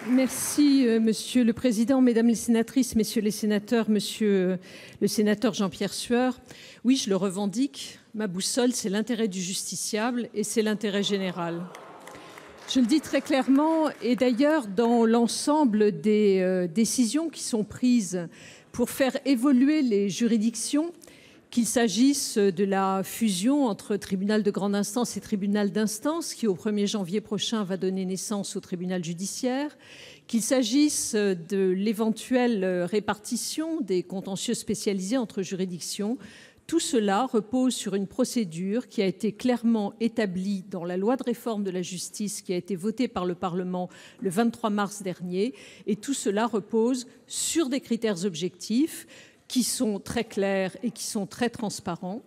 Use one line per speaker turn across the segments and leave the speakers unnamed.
Merci, Monsieur le Président, Mesdames les sénatrices, Messieurs les sénateurs, Monsieur le sénateur Jean-Pierre Sueur. Oui, je le revendique, ma boussole, c'est l'intérêt du justiciable et c'est l'intérêt général. Je le dis très clairement, et d'ailleurs dans l'ensemble des décisions qui sont prises pour faire évoluer les juridictions, qu'il s'agisse de la fusion entre tribunal de grande instance et tribunal d'instance, qui au 1er janvier prochain va donner naissance au tribunal judiciaire, qu'il s'agisse de l'éventuelle répartition des contentieux spécialisés entre juridictions, tout cela repose sur une procédure qui a été clairement établie dans la loi de réforme de la justice qui a été votée par le Parlement le 23 mars dernier, et tout cela repose sur des critères objectifs qui sont très clairs et qui sont très transparents.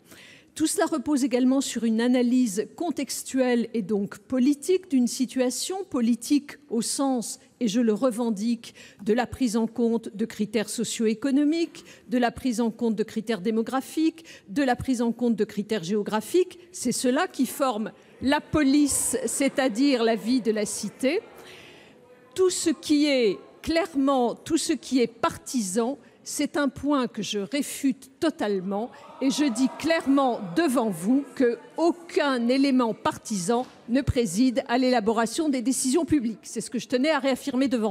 Tout cela repose également sur une analyse contextuelle et donc politique d'une situation, politique au sens, et je le revendique, de la prise en compte de critères socio-économiques, de la prise en compte de critères démographiques, de la prise en compte de critères géographiques. C'est cela qui forme la police, c'est-à-dire la vie de la cité. Tout ce qui est clairement, tout ce qui est partisan, c'est un point que je réfute totalement et je dis clairement devant vous qu'aucun élément partisan ne préside à l'élaboration des décisions publiques. C'est ce que je tenais à réaffirmer devant vous.